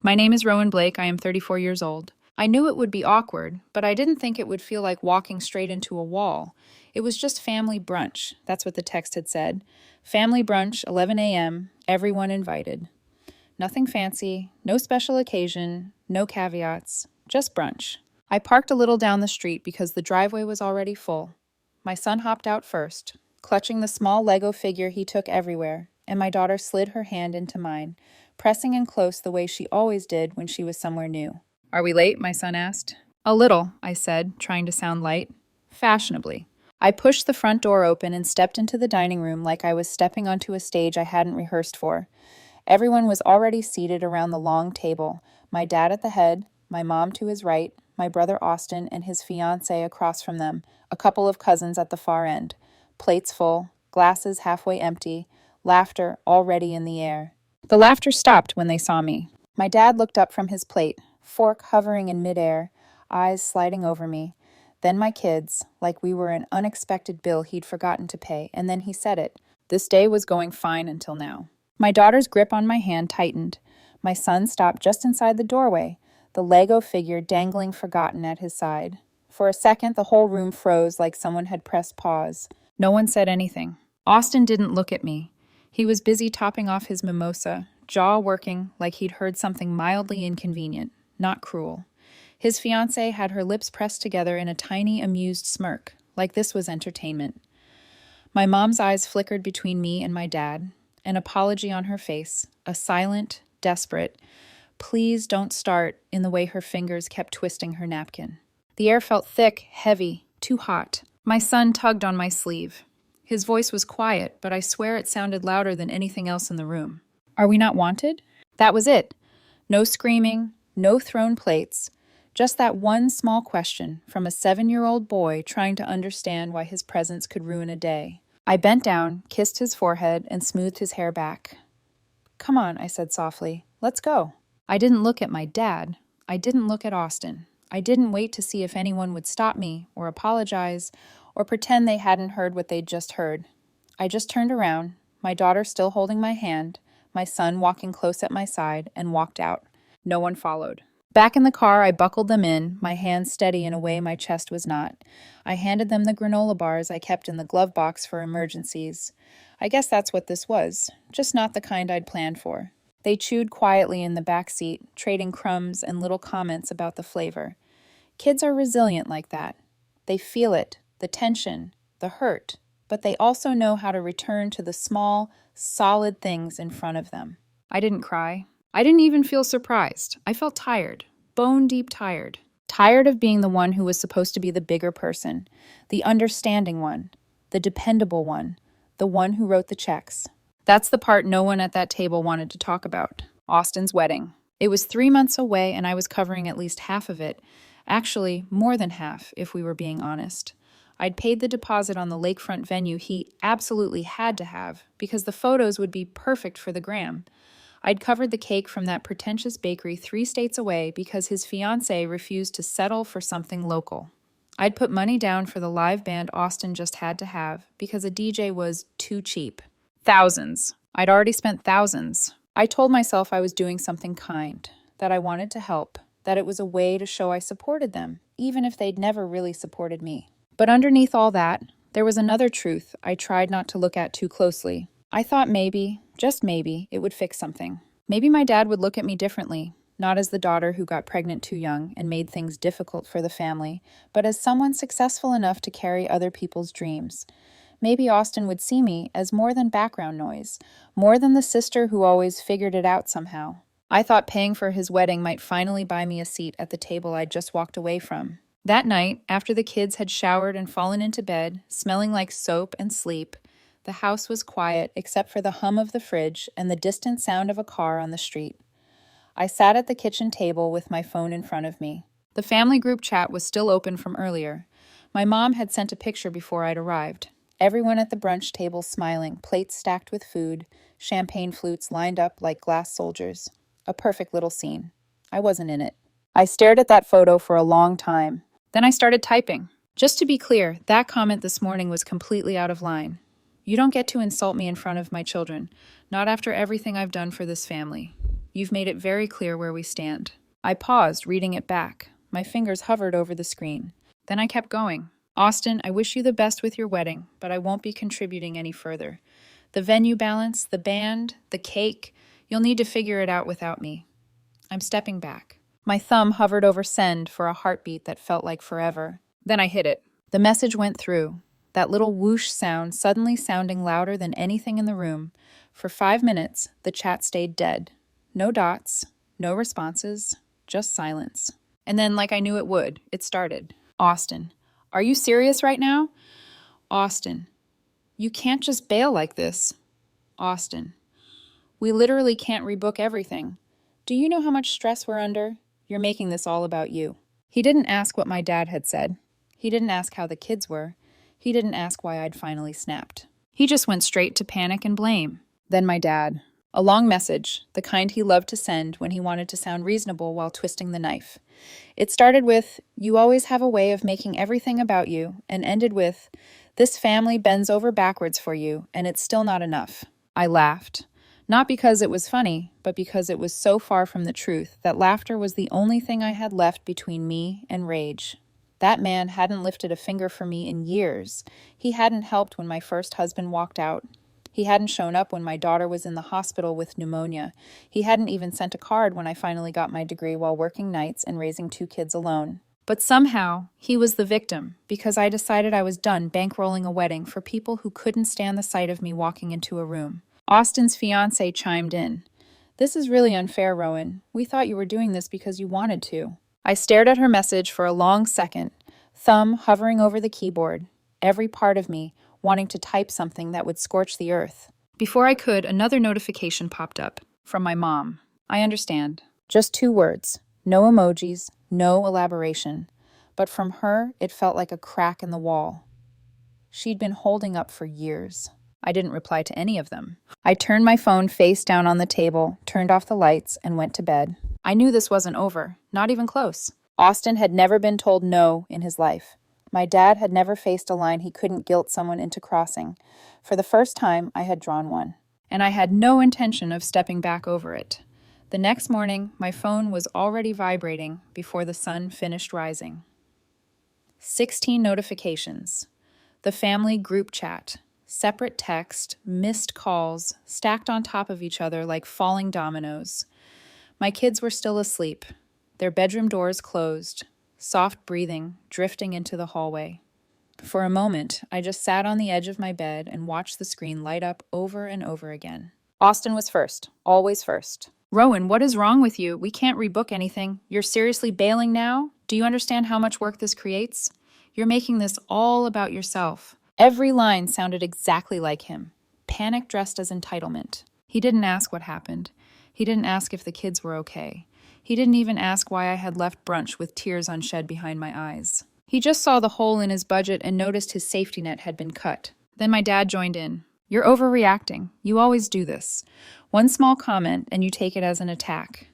My name is Rowan Blake. I am 34 years old. I knew it would be awkward, but I didn't think it would feel like walking straight into a wall. It was just family brunch. That's what the text had said. Family brunch, 11 a.m., everyone invited. Nothing fancy, no special occasion, no caveats, just brunch. I parked a little down the street because the driveway was already full. My son hopped out first, clutching the small Lego figure he took everywhere, and my daughter slid her hand into mine, pressing in close the way she always did when she was somewhere new. Are we late? My son asked. A little, I said, trying to sound light. Fashionably. I pushed the front door open and stepped into the dining room like I was stepping onto a stage I hadn't rehearsed for. Everyone was already seated around the long table, my dad at the head, my mom to his right, my brother Austin and his fiancée across from them, a couple of cousins at the far end. Plates full, glasses halfway empty, laughter already in the air. The laughter stopped when they saw me. My dad looked up from his plate, fork hovering in midair, eyes sliding over me. Then my kids, like we were an unexpected bill he'd forgotten to pay, and then he said it. This day was going fine until now. My daughter's grip on my hand tightened. My son stopped just inside the doorway, the Lego figure dangling forgotten at his side. For a second, the whole room froze like someone had pressed pause. No one said anything. Austin didn't look at me. He was busy topping off his mimosa, jaw working like he'd heard something mildly inconvenient, not cruel. His fiancée had her lips pressed together in a tiny, amused smirk, like this was entertainment. My mom's eyes flickered between me and my dad, an apology on her face, a silent, desperate, please don't start in the way her fingers kept twisting her napkin. The air felt thick, heavy, too hot. My son tugged on my sleeve. His voice was quiet, but I swear it sounded louder than anything else in the room. Are we not wanted? That was it. No screaming, no thrown plates, just that one small question from a 7-year-old boy trying to understand why his presence could ruin a day. I bent down, kissed his forehead, and smoothed his hair back. Come on, I said softly. Let's go. I didn't look at my dad. I didn't look at Austin. I didn't wait to see if anyone would stop me or apologize or pretend they hadn't heard what they'd just heard. I just turned around, my daughter still holding my hand, my son walking close at my side, and walked out. No one followed. Back in the car, I buckled them in, my hands steady in a way my chest was not. I handed them the granola bars I kept in the glove box for emergencies. I guess that's what this was, just not the kind I'd planned for. They chewed quietly in the back seat, trading crumbs and little comments about the flavor. Kids are resilient like that. They feel it, the tension, the hurt, but they also know how to return to the small, solid things in front of them. I didn't cry. I didn't even feel surprised. I felt tired, bone-deep tired. Tired of being the one who was supposed to be the bigger person, the understanding one, the dependable one, the one who wrote the checks. That's the part no one at that table wanted to talk about. Austin's wedding. It was 3 months away and I was covering at least half of it. Actually, more than half, if we were being honest. I'd paid the deposit on the lakefront venue he absolutely had to have because the photos would be perfect for the gram. I'd covered the cake from that pretentious bakery 3 states away because his fiancée refused to settle for something local. I'd put money down for the live band Austin just had to have because a DJ was too cheap. Thousands. I'd already spent thousands. I told myself I was doing something kind, that I wanted to help, that it was a way to show I supported them, even if they'd never really supported me. But underneath all that, there was another truth I tried not to look at too closely. I thought maybe, just maybe, it would fix something. Maybe my dad would look at me differently, not as the daughter who got pregnant too young and made things difficult for the family, but as someone successful enough to carry other people's dreams. Maybe Austin would see me as more than background noise, more than the sister who always figured it out somehow. I thought paying for his wedding might finally buy me a seat at the table I'd just walked away from. That night, after the kids had showered and fallen into bed, smelling like soap and sleep, the house was quiet except for the hum of the fridge and the distant sound of a car on the street. I sat at the kitchen table with my phone in front of me. The family group chat was still open from earlier. My mom had sent a picture before I'd arrived. Everyone at the brunch table smiling, plates stacked with food, champagne flutes lined up like glass soldiers. A perfect little scene. I wasn't in it. I stared at that photo for a long time. Then I started typing. Just to be clear, that comment this morning was completely out of line. You don't get to insult me in front of my children, not after everything I've done for this family. You've made it very clear where we stand." I paused, reading it back. My fingers hovered over the screen. Then I kept going. "Austin, I wish you the best with your wedding, but I won't be contributing any further. The venue balance, the band, the cake, you'll need to figure it out without me. I'm stepping back." My thumb hovered over send for a heartbeat that felt like forever. Then I hit it. The message went through, that little whoosh sound suddenly sounding louder than anything in the room. For 5 minutes, the chat stayed dead. No dots, no responses, just silence. And then, like I knew it would, it started. "Austin, are you serious right now? Austin, you can't just bail like this. Austin, we literally can't rebook everything. Do you know how much stress we're under? You're making this all about you." He didn't ask what my dad had said. He didn't ask how the kids were. He didn't ask why I'd finally snapped. He just went straight to panic and blame. Then my dad. A long message, the kind he loved to send when he wanted to sound reasonable while twisting the knife. It started with, "You always have a way of making everything about you," and ended with, "This family bends over backwards for you, and it's still not enough." I laughed. Not because it was funny, but because it was so far from the truth that laughter was the only thing I had left between me and rage. That man hadn't lifted a finger for me in years. He hadn't helped when my first husband walked out. He hadn't shown up when my daughter was in the hospital with pneumonia. He hadn't even sent a card when I finally got my degree while working nights and raising 2 kids alone. But somehow, he was the victim, because I decided I was done bankrolling a wedding for people who couldn't stand the sight of me walking into a room. Austin's fiancé chimed in. "This is really unfair, Rowan. We thought you were doing this because you wanted to." I stared at her message for a long second, thumb hovering over the keyboard, every part of me wanting to type something that would scorch the earth. Before I could, another notification popped up, from my mom. I understand. Just 2 words. No emojis, no elaboration. But from her, it felt like a crack in the wall. She'd been holding up for years. I didn't reply to any of them. I turned my phone face down on the table, turned off the lights, and went to bed. I knew this wasn't over, not even close. Austin had never been told no in his life. My dad had never faced a line he couldn't guilt someone into crossing. For the first time, I had drawn one. And I had no intention of stepping back over it. The next morning, my phone was already vibrating before the sun finished rising. 16 notifications. The family group chat. Separate text, missed calls, stacked on top of each other like falling dominoes. My kids were still asleep, their bedroom doors closed, soft breathing drifting into the hallway. For a moment, I just sat on the edge of my bed and watched the screen light up over and over again. Austin was first, always first. "Rowan, what is wrong with you? We can't rebook anything. You're seriously bailing now? Do you understand how much work this creates? You're making this all about yourself." Every line sounded exactly like him, panic dressed as entitlement. He didn't ask what happened. He didn't ask if the kids were okay. He didn't even ask why I had left brunch with tears unshed behind my eyes. He just saw the hole in his budget and noticed his safety net had been cut. Then my dad joined in. "You're overreacting. You always do this. One small comment and you take it as an attack.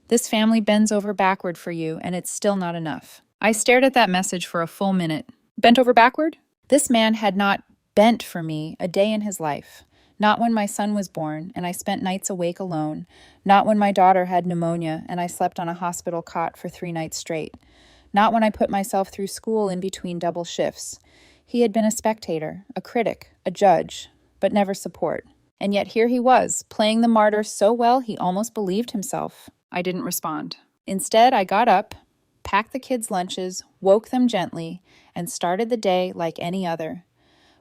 This family bends over backward for you and it's still not enough." I stared at that message for a full minute. Bent over backward? This man had not bent for me a day in his life. Not when my son was born and I spent nights awake alone. Not when my daughter had pneumonia and I slept on a hospital cot for 3 nights straight. Not when I put myself through school in between double shifts. He had been a spectator, a critic, a judge, but never support. And yet here he was, playing the martyr so well he almost believed himself. I didn't respond. Instead, I got up, packed the kids' lunches, woke them gently, and started the day like any other.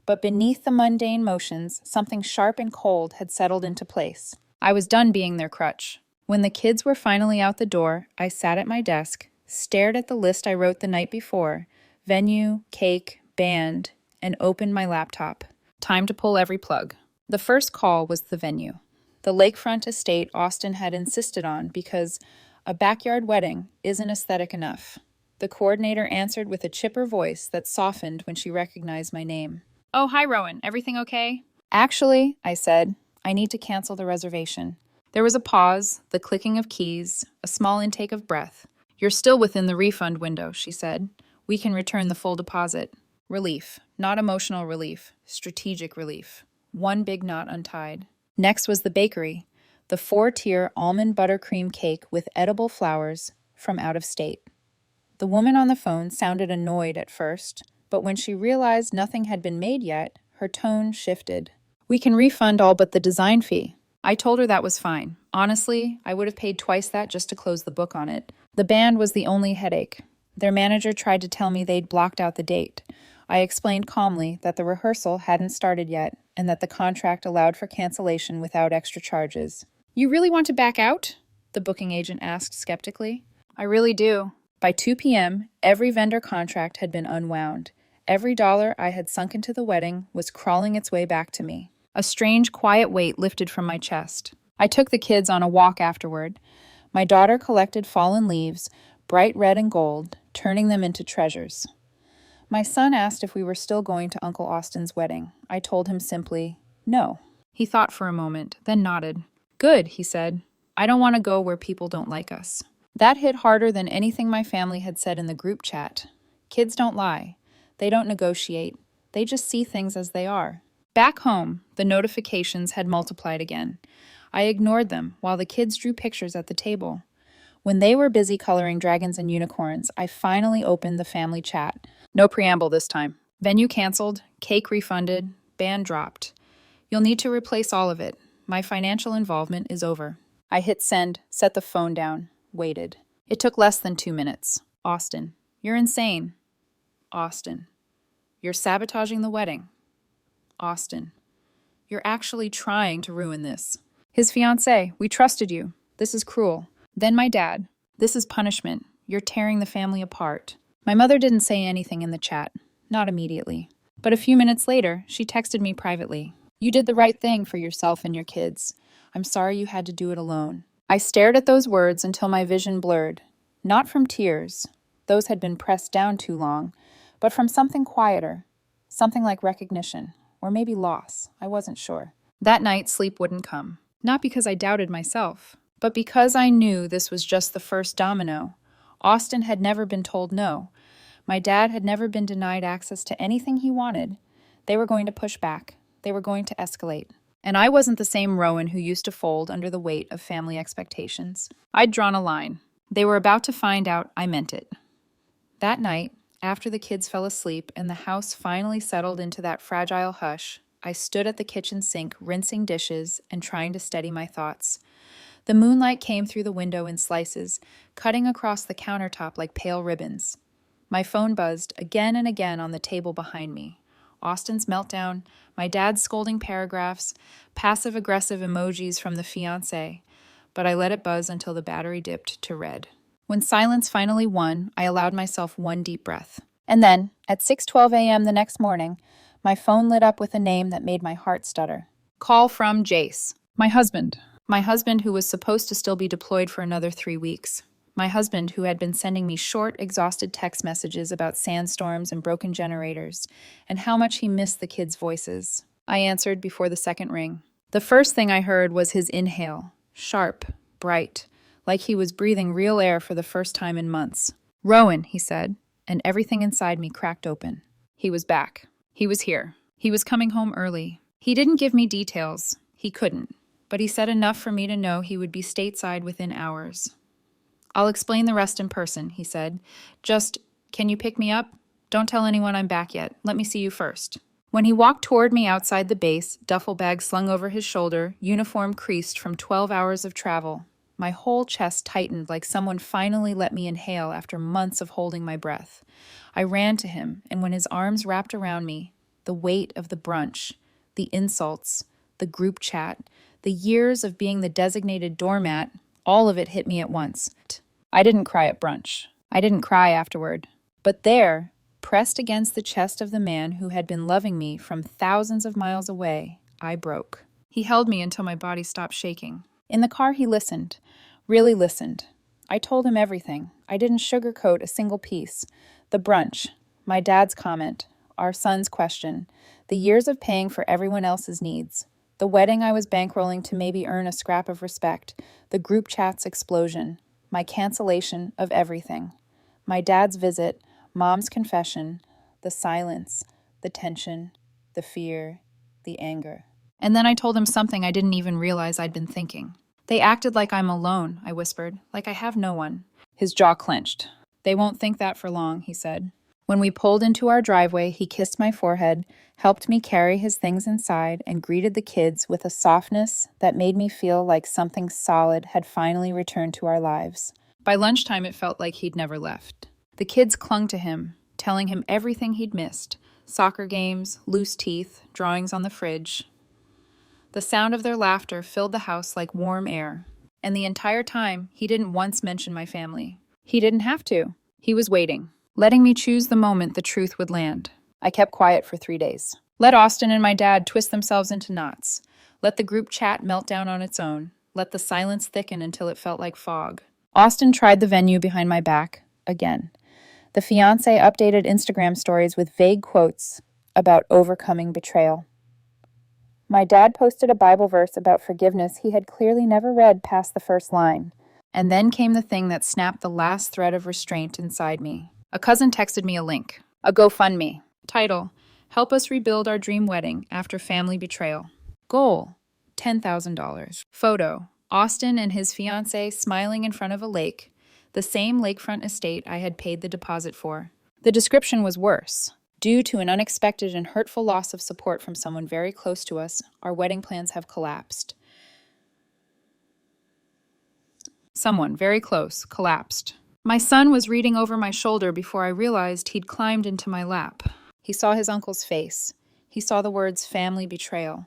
But beneath the mundane motions, something sharp and cold had settled into place. I was done being their crutch. When the kids were finally out the door, I sat at my desk, stared at the list I wrote the night before, venue, cake, band, and opened my laptop. Time to pull every plug. The first call was the venue. The lakefront estate Austin had insisted on because a backyard wedding isn't aesthetic enough. The coordinator answered with a chipper voice that softened when she recognized my name. "Oh, hi, Rowan. Everything okay?" "Actually," I said, "I need to cancel the reservation." There was a pause, the clicking of keys, a small intake of breath. "You're still within the refund window," she said. "We can return the full deposit." Relief. Not emotional relief. Strategic relief. One big knot untied. Next was the bakery. the 4-tier almond buttercream cake with edible flowers from out of state. The woman on the phone sounded annoyed at first, but when she realized nothing had been made yet, her tone shifted. "We can refund all but the design fee." I told her that was fine. Honestly, I would have paid twice that just to close the book on it. The band was the only headache. Their manager tried to tell me they'd blocked out the date. I explained calmly that the rehearsal hadn't started yet and that the contract allowed for cancellation without extra charges. "You really want to back out?" the booking agent asked skeptically. "I really do." By 2 p.m., every vendor contract had been unwound. Every dollar I had sunk into the wedding was crawling its way back to me. A strange, quiet weight lifted from my chest. I took the kids on a walk afterward. My daughter collected fallen leaves, bright red and gold, turning them into treasures. My son asked if we were still going to Uncle Austin's wedding. I told him simply, no. He thought for a moment, then nodded. "Good," he said. "I don't want to go where people don't like us." That hit harder than anything my family had said in the group chat. Kids don't lie. They don't negotiate. They just see things as they are. Back home, the notifications had multiplied again. I ignored them while the kids drew pictures at the table. When they were busy coloring dragons and unicorns, I finally opened the family chat. No preamble this time. Venue canceled, cake refunded, band dropped. "You'll need to replace all of it. My financial involvement is over." I hit send, set the phone down, waited. It took less than 2 minutes. Austin, "You're insane." Austin, "You're sabotaging the wedding." Austin, "You're actually trying to ruin this." His fiancée, "We trusted you. This is cruel." Then my dad, "This is punishment. You're tearing the family apart." My mother didn't say anything in the chat, not immediately. But a few minutes later, she texted me privately. "You did the right thing for yourself and your kids. I'm sorry you had to do it alone." I stared at those words until my vision blurred. Not from tears, those had been pressed down too long, but from something quieter, something like recognition, or maybe loss. I wasn't sure. That night, sleep wouldn't come. Not because I doubted myself, but because I knew this was just the first domino. Austin had never been told no. My dad had never been denied access to anything he wanted. They were going to push back. They were going to escalate. And I wasn't the same Rowan who used to fold under the weight of family expectations. I'd drawn a line. They were about to find out I meant it. That night, after the kids fell asleep and the house finally settled into that fragile hush, I stood at the kitchen sink rinsing dishes and trying to steady my thoughts. The moonlight came through the window in slices, cutting across the countertop like pale ribbons. My phone buzzed again and again on the table behind me. Austin's meltdown, my dad's scolding paragraphs, passive-aggressive emojis from the fiancé, but I let it buzz until the battery dipped to red. When silence finally won, I allowed myself one deep breath. And then, at 6:12 a.m. the next morning, my phone lit up with a name that made my heart stutter. Call from Jace, my husband. My husband who was supposed to still be deployed for another 3 weeks. My husband who had been sending me short, exhausted text messages about sandstorms and broken generators, and how much he missed the kids' voices. I answered before the second ring. The first thing I heard was his inhale, sharp, bright, like he was breathing real air for the first time in months. "Rowan," he said, and everything inside me cracked open. He was back. He was here. He was coming home early. He didn't give me details. He couldn't. But he said enough for me to know he would be stateside within hours. "I'll explain the rest in person," he said. "Just, can you pick me up? Don't tell anyone I'm back yet. Let me see you first." When he walked toward me outside the base, duffel bag slung over his shoulder, uniform creased from 12 hours of travel, my whole chest tightened like someone finally let me inhale after months of holding my breath. I ran to him, and when his arms wrapped around me, the weight of the brunch, the insults, the group chat, the years of being the designated doormat, all of it hit me at once. I didn't cry at brunch. I didn't cry afterward. But there, pressed against the chest of the man who had been loving me from thousands of miles away, I broke. He held me until my body stopped shaking. In the car, he listened. Really listened. I told him everything. I didn't sugarcoat a single piece. The brunch, my dad's comment, our son's question, the years of paying for everyone else's needs, the wedding I was bankrolling to maybe earn a scrap of respect, the group chat's explosion, my cancellation of everything, my dad's visit, mom's confession, the silence, the tension, the fear, the anger. And then I told him something I didn't even realize I'd been thinking. They acted like I'm alone, I whispered, like I have no one. His jaw clenched. They won't think that for long, he said. When we pulled into our driveway, he kissed my forehead, helped me carry his things inside, and greeted the kids with a softness that made me feel like something solid had finally returned to our lives. By lunchtime, it felt like he'd never left. The kids clung to him, telling him everything he'd missed: soccer games, loose teeth, drawings on the fridge. The sound of their laughter filled the house like warm air. And the entire time, he didn't once mention my family. He didn't have to. He was waiting, letting me choose the moment the truth would land. I kept quiet for 3 days. Let Austin and my dad twist themselves into knots. Let the group chat melt down on its own. Let the silence thicken until it felt like fog. Austin tried the venue behind my back, again. The fiancé updated Instagram stories with vague quotes about overcoming betrayal. My dad posted a Bible verse about forgiveness he had clearly never read past the first line. And then came the thing that snapped the last thread of restraint inside me. A cousin texted me a link, a GoFundMe. Title: Help us rebuild our dream wedding after family betrayal. Goal: $10,000. Photo: Austin and his fiancée smiling in front of a lake, the same lakefront estate I had paid the deposit for. The description was worse. Due to an unexpected and hurtful loss of support from someone very close to us, our wedding plans have collapsed. Someone very close collapsed. My son was reading over my shoulder before I realized he'd climbed into my lap. He saw his uncle's face. He saw the words family betrayal.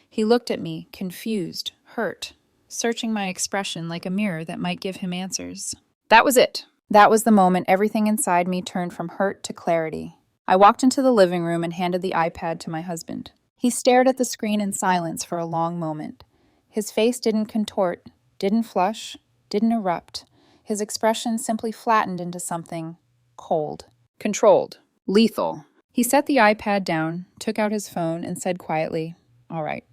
He looked at me, confused, hurt, searching my expression like a mirror that might give him answers. That was it. That was the moment everything inside me turned from hurt to clarity. I walked into the living room and handed the iPad to my husband. He stared at the screen in silence for a long moment. His face didn't contort, didn't flush, didn't erupt. His expression simply flattened into something cold, controlled, lethal. He set the iPad down, took out his phone, and said quietly, "All right,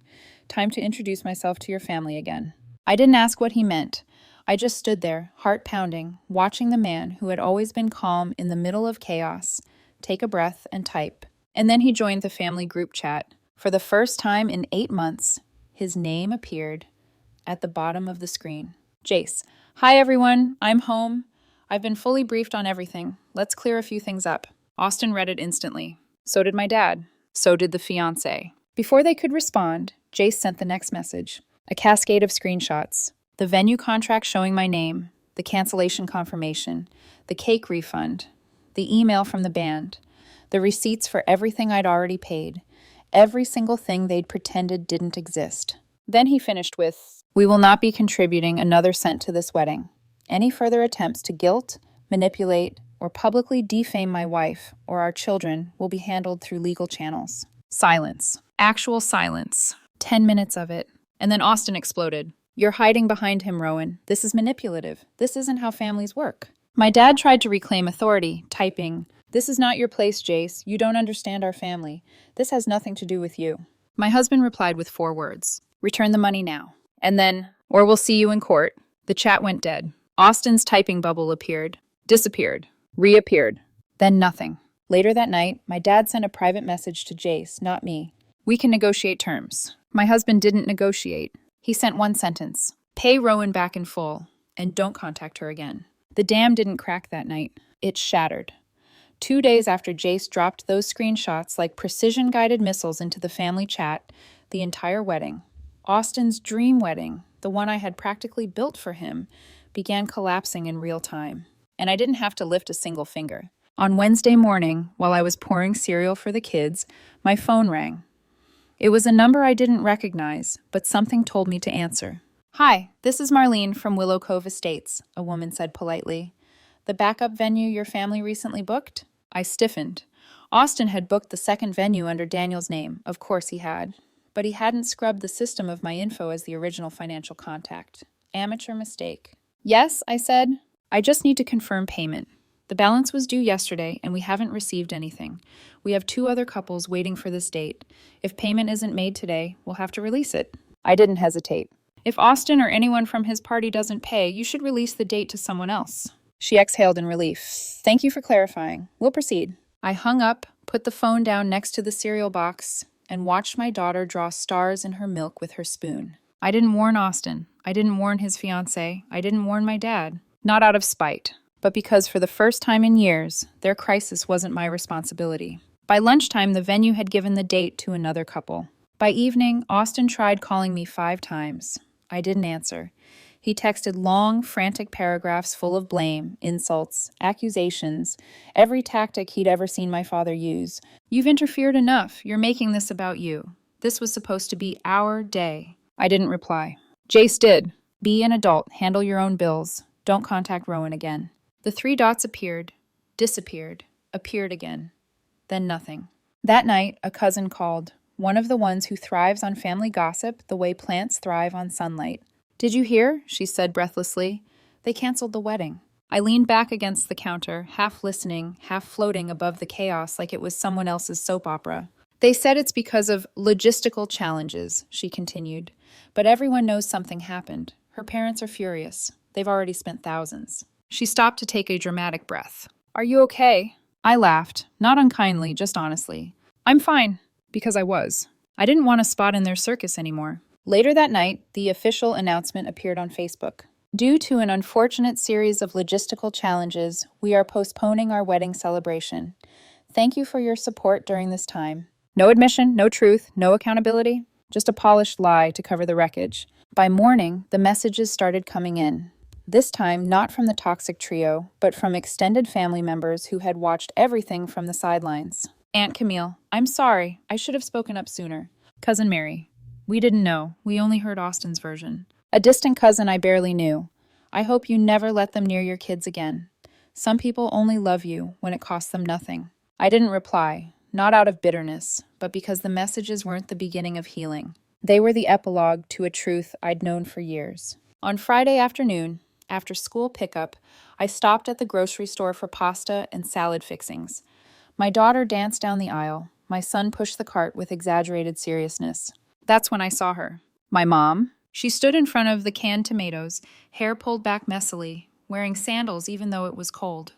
time to introduce myself to your family again." I didn't ask what he meant. I just stood there, heart pounding, watching the man who had always been calm in the middle of chaos take a breath and type. And then he joined the family group chat. For the first time in 8 months, his name appeared at the bottom of the screen. Jace: "Hi everyone, I'm home. I've been fully briefed on everything. Let's clear a few things up." Austin read it instantly. So did my dad. So did the fiancé. Before they could respond, Jace sent the next message. A cascade of screenshots. The venue contract showing my name, the cancellation confirmation, the cake refund, the email from the band, the receipts for everything I'd already paid, every single thing they'd pretended didn't exist. Then he finished with, "We will not be contributing another cent to this wedding. Any further attempts to guilt, manipulate, or publicly defame my wife or our children will be handled through legal channels." Silence. Actual silence. 10 minutes of it. And then Austin exploded. "You're hiding behind him, Rowan. This is manipulative. This isn't how families work." My dad tried to reclaim authority, typing, "This is not your place, Jace. You don't understand our family. This has nothing to do with you." My husband replied with 4 words. "Return the money now." And then, "Or we'll see you in court." The chat went dead. Austin's typing bubble appeared, disappeared, reappeared. Then nothing. Later that night, my dad sent a private message to Jace, not me. "We can negotiate terms." My husband didn't negotiate. He sent one sentence: "Pay Rowan back in full, and don't contact her again." The dam didn't crack that night. It shattered. 2 days after Jace dropped those screenshots like precision-guided missiles into the family chat, the entire wedding, Austin's dream wedding, the one I had practically built for him, began collapsing in real time. And I didn't have to lift a single finger. On Wednesday morning, while I was pouring cereal for the kids, my phone rang. It was a number I didn't recognize, but something told me to answer. "Hi, this is Marlene from Willow Cove Estates," a woman said politely. "The backup venue your family recently booked?" I stiffened. Austin had booked the second venue under Daniel's name. Of course he had. But he hadn't scrubbed the system of my info as the original financial contact. Amateur mistake. "Yes," I said. "I just need to confirm payment. The balance was due yesterday, and we haven't received anything. We have 2 other couples waiting for this date. If payment isn't made today, we'll have to release it." I didn't hesitate. "If Austin or anyone from his party doesn't pay, you should release the date to someone else." She exhaled in relief. "Thank you for clarifying. We'll proceed." I hung up, put the phone down next to the cereal box, and watched my daughter draw stars in her milk with her spoon. I didn't warn Austin. I didn't warn his fiancée. I didn't warn my dad. Not out of spite, but because for the first time in years, their crisis wasn't my responsibility. By lunchtime, the venue had given the date to another couple. By evening, Austin tried calling me 5 times. I didn't answer. He texted long, frantic paragraphs full of blame, insults, accusations, every tactic he'd ever seen my father use. You've interfered enough. You're making this about you. This was supposed to be our day. I didn't reply. Jace did. Be an adult. Handle your own bills. Don't contact Rowan again. The 3 dots appeared, disappeared, appeared again. Then nothing. That night, a cousin called, one of the ones who thrives on family gossip the way plants thrive on sunlight. Did you hear? She said breathlessly. They canceled the wedding. I leaned back against the counter, half listening, half floating above the chaos like it was someone else's soap opera. They said it's because of logistical challenges, she continued. But everyone knows something happened. Her parents are furious. They've already spent thousands. She stopped to take a dramatic breath. Are you okay? I laughed, not unkindly, just honestly. I'm fine, because I was. I didn't want a spot in their circus anymore. Later that night, the official announcement appeared on Facebook. Due to an unfortunate series of logistical challenges, we are postponing our wedding celebration. Thank you for your support during this time. No admission, no truth, no accountability, just a polished lie to cover the wreckage. By morning, the messages started coming in. This time, not from the toxic trio, but from extended family members who had watched everything from the sidelines. Aunt Camille, I'm sorry. I should have spoken up sooner. Cousin Mary, we didn't know. We only heard Austin's version. A distant cousin I barely knew. I hope you never let them near your kids again. Some people only love you when it costs them nothing. I didn't reply, not out of bitterness, but because the messages weren't the beginning of healing. They were the epilogue to a truth I'd known for years. On Friday afternoon, after school pickup, I stopped at the grocery store for pasta and salad fixings. My daughter danced down the aisle. My son pushed the cart with exaggerated seriousness. That's when I saw her. My mom. She stood in front of the canned tomatoes, hair pulled back messily, wearing sandals even though it was cold.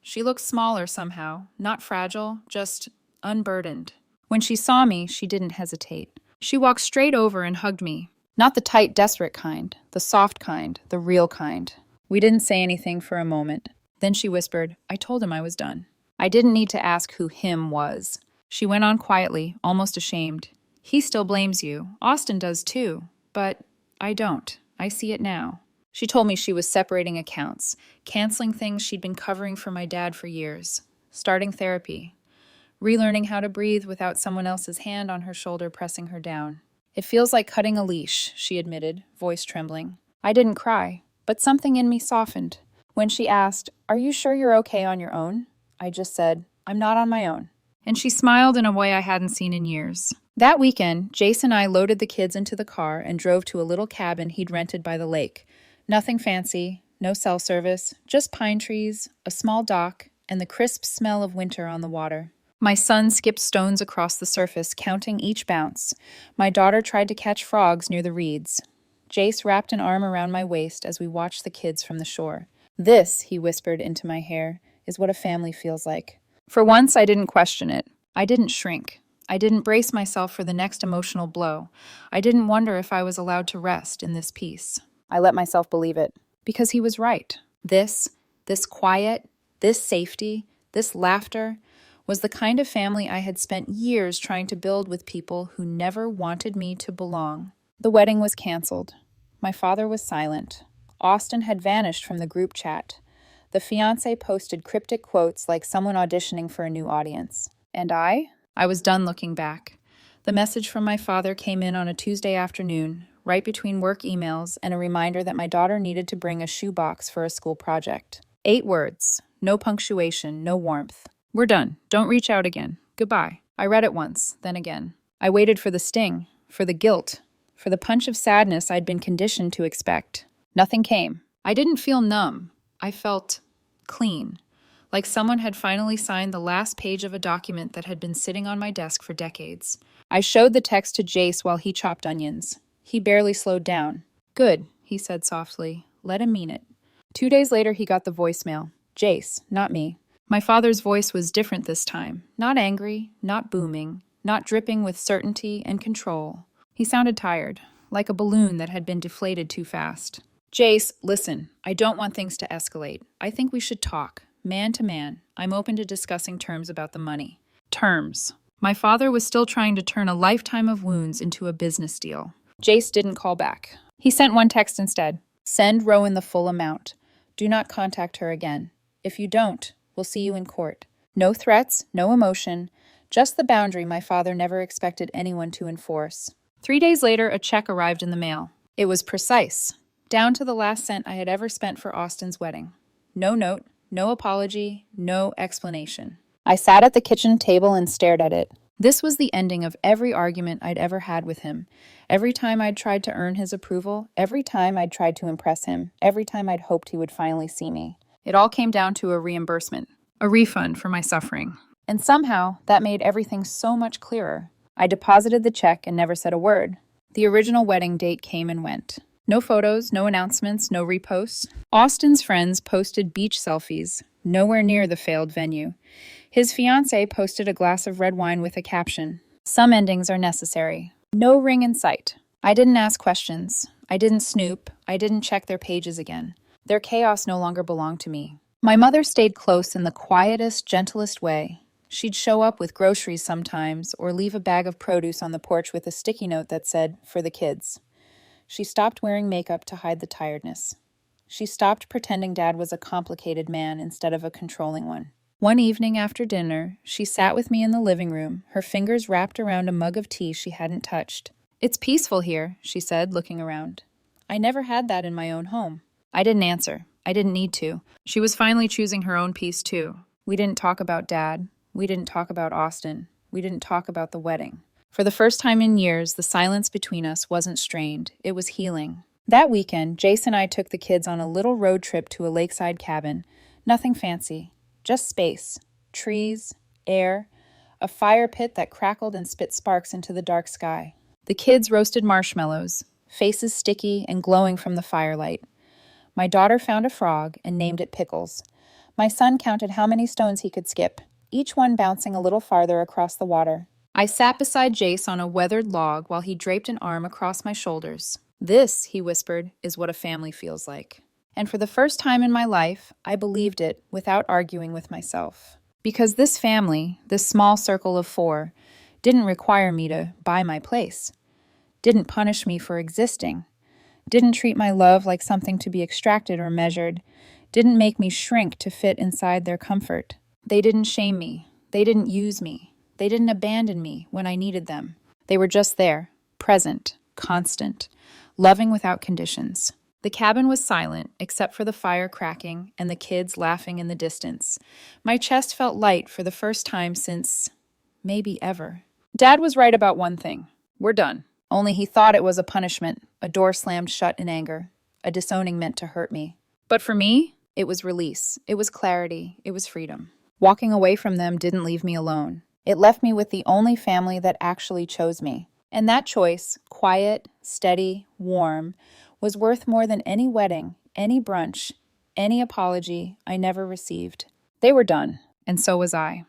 She looked smaller somehow, not fragile, just unburdened. When she saw me, she didn't hesitate. She walked straight over and hugged me. Not the tight, desperate kind, the soft kind, the real kind. We didn't say anything for a moment. Then she whispered, I told him I was done. I didn't need to ask who him was. She went on quietly, almost ashamed. He still blames you. Austin does too. But I don't. I see it now. She told me she was separating accounts, canceling things she'd been covering for my dad for years, starting therapy, relearning how to breathe without someone else's hand on her shoulder pressing her down. It feels like cutting a leash, she admitted, voice trembling. I didn't cry, but something in me softened. When she asked, Are you sure you're okay on your own? I just said, I'm not on my own. And she smiled in a way I hadn't seen in years. That weekend, Jace and I loaded the kids into the car and drove to a little cabin he'd rented by the lake. Nothing fancy, no cell service, just pine trees, a small dock, and the crisp smell of winter on the water. My son skipped stones across the surface, counting each bounce. My daughter tried to catch frogs near the reeds. Jace wrapped an arm around my waist as we watched the kids from the shore. This, he whispered into my hair, is what a family feels like. For once, I didn't question it. I didn't shrink. I didn't brace myself for the next emotional blow. I didn't wonder if I was allowed to rest in this peace. I let myself believe it, because he was right. This quiet, this safety, this laughter was the kind of family I had spent years trying to build with people who never wanted me to belong. The wedding was canceled. My father was silent. Austin had vanished from the group chat. The fiancé posted cryptic quotes like someone auditioning for a new audience. And I was done looking back. The message from my father came in on a Tuesday afternoon, right between work emails and a reminder that my daughter needed to bring a shoebox for a school project. 8 words. No punctuation, no warmth. We're done. Don't reach out again. Goodbye. I read it once, then again. I waited for the sting, for the guilt, for the punch of sadness I'd been conditioned to expect. Nothing came. I didn't feel numb. I felt clean, like someone had finally signed the last page of a document that had been sitting on my desk for decades. I showed the text to Jace while he chopped onions. He barely slowed down. Good, he said softly. Let him mean it. 2 days later, he got the voicemail. Jace, not me. My father's voice was different this time. Not angry, not booming, not dripping with certainty and control. He sounded tired, like a balloon that had been deflated too fast. Jace, listen, I don't want things to escalate. I think we should talk, man to man. I'm open to discussing terms about the money. Terms. My father was still trying to turn a lifetime of wounds into a business deal. Jace didn't call back. He sent one text instead. Send Rowan the full amount. Do not contact her again. If you don't, we'll see you in court. No threats, no emotion, just the boundary my father never expected anyone to enforce. 3 days later, a check arrived in the mail. It was precise, down to the last cent I had ever spent for Austin's wedding. No note, no apology, no explanation. I sat at the kitchen table and stared at it. This was the ending of every argument I'd ever had with him. Every time I'd tried to earn his approval, every time I'd tried to impress him, every time I'd hoped he would finally see me. It all came down to a reimbursement, a refund for my suffering. And somehow, that made everything so much clearer. I deposited the check and never said a word. The original wedding date came and went. No photos, no announcements, no reposts. Austin's friends posted beach selfies, nowhere near the failed venue. His fiancée posted a glass of red wine with a caption, "Some endings are necessary." No ring in sight. I didn't ask questions. I didn't snoop. I didn't check their pages again. Their chaos no longer belonged to me. My mother stayed close in the quietest, gentlest way. She'd show up with groceries sometimes, or leave a bag of produce on the porch with a sticky note that said, "For the kids." She stopped wearing makeup to hide the tiredness. She stopped pretending Dad was a complicated man instead of a controlling one. One evening after dinner, she sat with me in the living room, her fingers wrapped around a mug of tea she hadn't touched. "It's peaceful here," she said, looking around. "I never had that in my own home." I didn't answer. I didn't need to. She was finally choosing her own peace, too. We didn't talk about Dad. We didn't talk about Austin. We didn't talk about the wedding. For the first time in years, the silence between us wasn't strained. It was healing. That weekend, Jace and I took the kids on a little road trip to a lakeside cabin. Nothing fancy. Just space. Trees. Air. A fire pit that crackled and spit sparks into the dark sky. The kids roasted marshmallows, faces sticky and glowing from the firelight. My daughter found a frog and named it Pickles. My son counted how many stones he could skip, each one bouncing a little farther across the water. I sat beside Jace on a weathered log while he draped an arm across my shoulders. "This," he whispered, "is what a family feels like." And for the first time in my life, I believed it without arguing with myself. Because this family, this small circle of 4, didn't require me to buy my place, didn't punish me for existing, didn't treat my love like something to be extracted or measured, didn't make me shrink to fit inside their comfort. They didn't shame me. They didn't use me. They didn't abandon me when I needed them. They were just there, present, constant, loving without conditions. The cabin was silent, except for the fire cracking and the kids laughing in the distance. My chest felt light for the first time since, maybe ever. Dad was right about one thing. We're done. Only he thought it was a punishment, a door slammed shut in anger, a disowning meant to hurt me. But for me, it was release. It was clarity. It was freedom. Walking away from them didn't leave me alone. It left me with the only family that actually chose me. And that choice, quiet, steady, warm, was worth more than any wedding, any brunch, any apology I never received. They were done, and so was I.